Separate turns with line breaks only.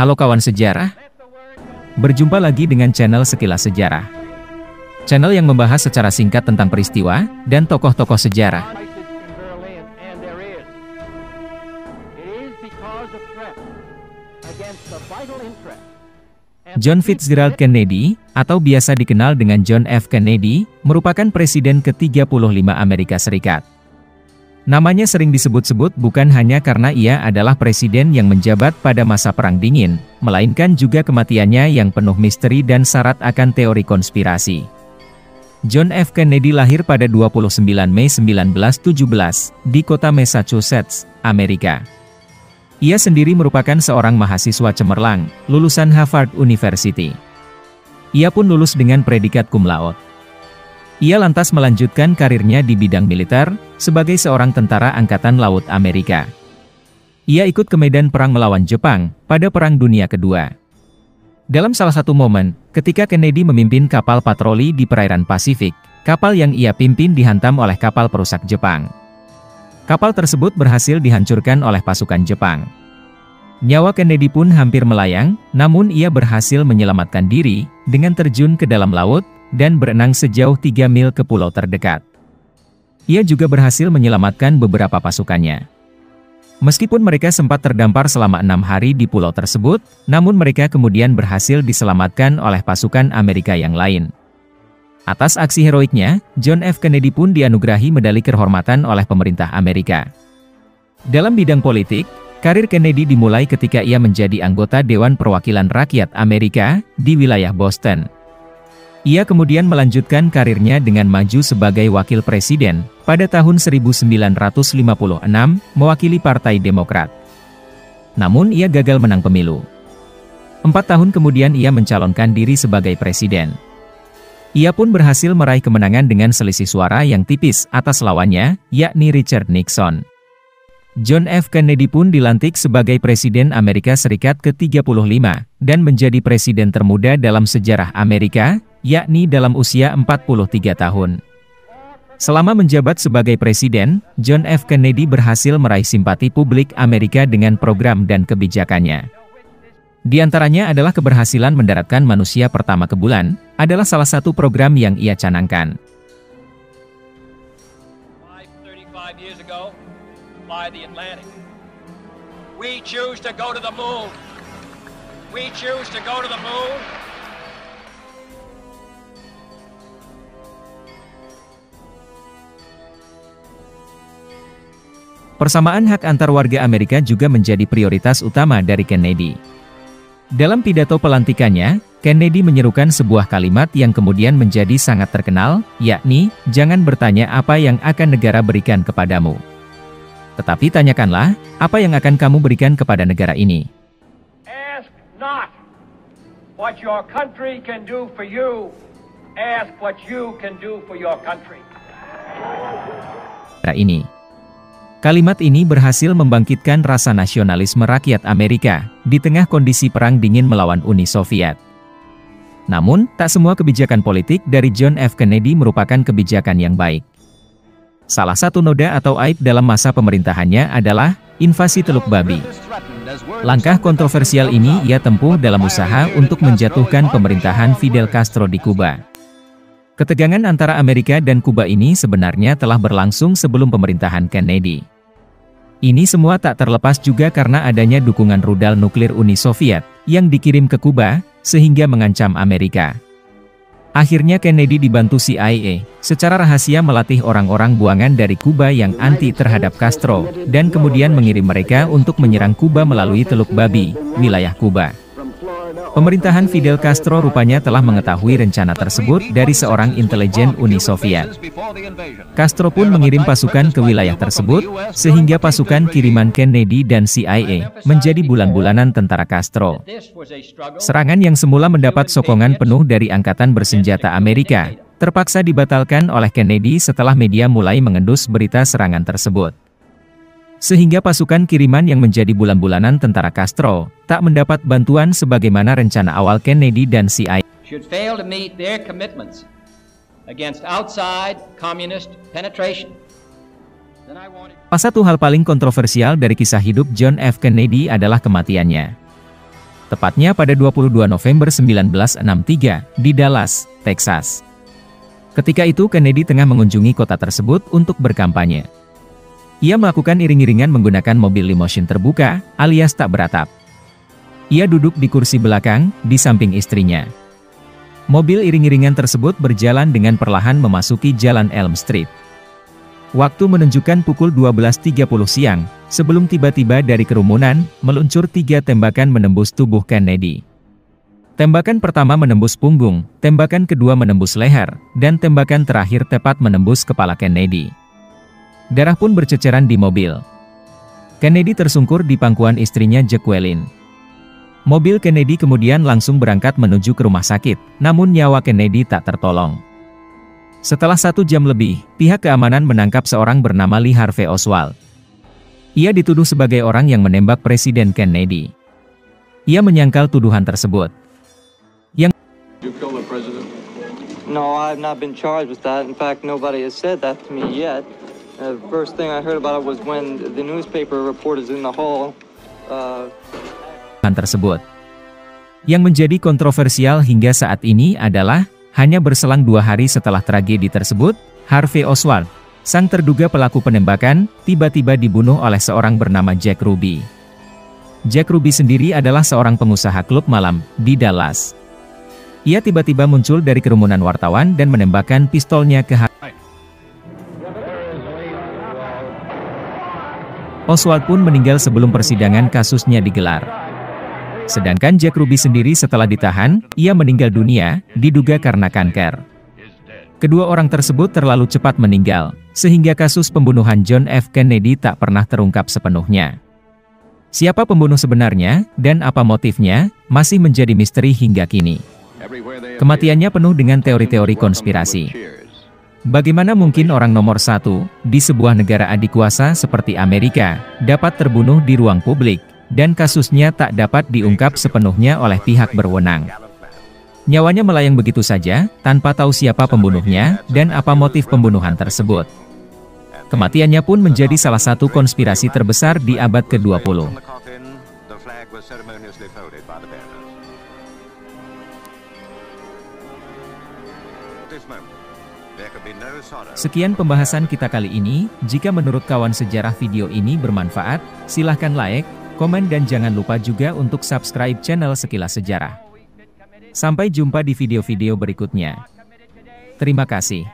Halo kawan sejarah, berjumpa lagi dengan channel Sekilas Sejarah. Channel yang membahas secara singkat tentang peristiwa dan tokoh-tokoh sejarah. John Fitzgerald Kennedy, atau biasa dikenal dengan John F. Kennedy, merupakan Presiden ke-35 Amerika Serikat. Namanya sering disebut-sebut bukan hanya karena ia adalah presiden yang menjabat pada masa Perang Dingin, melainkan juga kematiannya yang penuh misteri dan syarat akan teori konspirasi. John F. Kennedy lahir pada 29 Mei 1917, di kota Massachusetts, Amerika. Ia sendiri merupakan seorang mahasiswa cemerlang, lulusan Harvard University. Ia pun lulus dengan predikat cum laude. Ia lantas melanjutkan karirnya di bidang militer, sebagai seorang tentara Angkatan Laut Amerika. Ia ikut ke medan perang melawan Jepang, pada Perang Dunia Kedua. Dalam salah satu momen, ketika Kennedy memimpin kapal patroli di perairan Pasifik, kapal yang ia pimpin dihantam oleh kapal perusak Jepang. Kapal tersebut berhasil dihancurkan oleh pasukan Jepang. Nyawa Kennedy pun hampir melayang, namun ia berhasil menyelamatkan diri, dengan terjun ke dalam laut, dan berenang sejauh 3 mil ke pulau terdekat. Ia juga berhasil menyelamatkan beberapa pasukannya. Meskipun mereka sempat terdampar selama 6 hari di pulau tersebut, namun mereka kemudian berhasil diselamatkan oleh pasukan Amerika yang lain. Atas aksi heroiknya, John F. Kennedy pun dianugerahi medali kehormatan oleh pemerintah Amerika. Dalam bidang politik, karir Kennedy dimulai ketika ia menjadi anggota Dewan Perwakilan Rakyat Amerika, di wilayah Boston. Ia kemudian melanjutkan karirnya dengan maju sebagai wakil presiden, pada tahun 1956, mewakili Partai Demokrat. Namun ia gagal menang pemilu. 4 tahun kemudian ia mencalonkan diri sebagai presiden. Ia pun berhasil meraih kemenangan dengan selisih suara yang tipis atas lawannya, yakni Richard Nixon. John F. Kennedy pun dilantik sebagai Presiden Amerika Serikat ke-35, dan menjadi presiden termuda dalam sejarah Amerika, yakni dalam usia 43 tahun. Selama menjabat sebagai presiden, John F. Kennedy berhasil meraih simpati publik Amerika dengan program dan kebijakannya. Di antaranya adalah keberhasilan mendaratkan manusia pertama ke bulan, adalah salah satu program yang ia canangkan. By the Atlantic. We choose to go to the moon. We choose to go to the moon. Persamaan hak antar warga Amerika juga menjadi prioritas utama dari Kennedy. Dalam pidato pelantikannya, Kennedy menyerukan sebuah kalimat yang kemudian menjadi sangat terkenal, yakni, "Jangan bertanya apa yang akan negara berikan kepadamu. Tetapi tanyakanlah, apa yang akan kamu berikan kepada negara ini." Ask not what your country can do for you, ask what you can do for your country. Kalimat ini berhasil membangkitkan rasa nasionalisme rakyat Amerika, di tengah kondisi perang dingin melawan Uni Soviet. Namun, tak semua kebijakan politik dari John F. Kennedy merupakan kebijakan yang baik. Salah satu noda atau aib dalam masa pemerintahannya adalah invasi Teluk Babi. Langkah kontroversial ini ia tempuh dalam usaha untuk menjatuhkan pemerintahan Fidel Castro di Kuba. Ketegangan antara Amerika dan Kuba ini sebenarnya telah berlangsung sebelum pemerintahan Kennedy. Ini semua tak terlepas juga karena adanya dukungan rudal nuklir Uni Soviet yang dikirim ke Kuba, sehingga mengancam Amerika. Akhirnya Kennedy dibantu CIA, secara rahasia melatih orang-orang buangan dari Kuba yang anti terhadap Castro, dan kemudian mengirim mereka untuk menyerang Kuba melalui Teluk Babi, wilayah Kuba. Pemerintahan Fidel Castro rupanya telah mengetahui rencana tersebut dari seorang intelijen Uni Soviet. Castro pun mengirim pasukan ke wilayah tersebut, sehingga pasukan kiriman Kennedy dan CIA menjadi bulan-bulanan tentara Castro. Serangan yang semula mendapat sokongan penuh dari angkatan bersenjata Amerika, terpaksa dibatalkan oleh Kennedy setelah media mulai mengendus berita serangan tersebut. Sehingga pasukan kiriman yang menjadi bulan-bulanan tentara Castro, tak mendapat bantuan sebagaimana rencana awal Kennedy dan CIA. Satu hal paling kontroversial dari kisah hidup John F. Kennedy adalah kematiannya. tepatnya pada 22 November 1963, di Dallas, Texas. Ketika itu Kennedy tengah mengunjungi kota tersebut untuk berkampanye. Ia melakukan iring-iringan menggunakan mobil limousine terbuka, alias tak beratap. Ia duduk di kursi belakang, di samping istrinya. Mobil iring-iringan tersebut berjalan dengan perlahan memasuki Jalan Elm Street. Waktu menunjukkan pukul 12.30 siang, sebelum tiba-tiba dari kerumunan, meluncur 3 tembakan menembus tubuh Kennedy. Tembakan pertama menembus punggung, tembakan kedua menembus leher, dan tembakan terakhir tepat menembus kepala Kennedy. Darah pun berceceran di mobil. Kennedy tersungkur di pangkuan istrinya Jacqueline. Mobil Kennedy kemudian langsung berangkat menuju ke rumah sakit, namun nyawa Kennedy tak tertolong. Setelah 1 jam lebih, pihak keamanan menangkap seorang bernama Lee Harvey Oswald. Ia dituduh sebagai orang yang menembak Presiden Kennedy. Ia menyangkal tuduhan tersebut.
You kill the president?
No, I've not been charged with that. In fact, nobody has said that to me yet. The first thing I heard about it was when the newspaper reporters in the hall.
Tersebut. Yang menjadi kontroversial hingga saat ini adalah, hanya berselang 2 hari setelah tragedi tersebut, Harvey Oswald, sang terduga pelaku penembakan, tiba-tiba dibunuh oleh seorang bernama Jack Ruby. Jack Ruby sendiri adalah seorang pengusaha klub malam di Dallas. Ia tiba-tiba muncul dari kerumunan wartawan dan menembakkan pistolnya ke Harvey. Oswald pun meninggal sebelum persidangan kasusnya digelar. Sedangkan Jack Ruby sendiri setelah ditahan, ia meninggal dunia, diduga karena kanker. Kedua orang tersebut terlalu cepat meninggal, sehingga kasus pembunuhan John F. Kennedy tak pernah terungkap sepenuhnya. Siapa pembunuh sebenarnya, dan apa motifnya, masih menjadi misteri hingga kini. Kematiannya penuh dengan teori-teori konspirasi. Bagaimana mungkin orang nomor 1, di sebuah negara adikuasa seperti Amerika, dapat terbunuh di ruang publik, dan kasusnya tak dapat diungkap sepenuhnya oleh pihak berwenang. Nyawanya melayang begitu saja, tanpa tahu siapa pembunuhnya, dan apa motif pembunuhan tersebut. Kematiannya pun menjadi salah satu konspirasi terbesar di abad ke-20. Sekian pembahasan kita kali ini. Jika menurut kawan sejarah video ini bermanfaat, silahkan like, komen dan jangan lupa juga untuk subscribe channel Sekilas Sejarah. Sampai jumpa di video-video berikutnya. Terima kasih.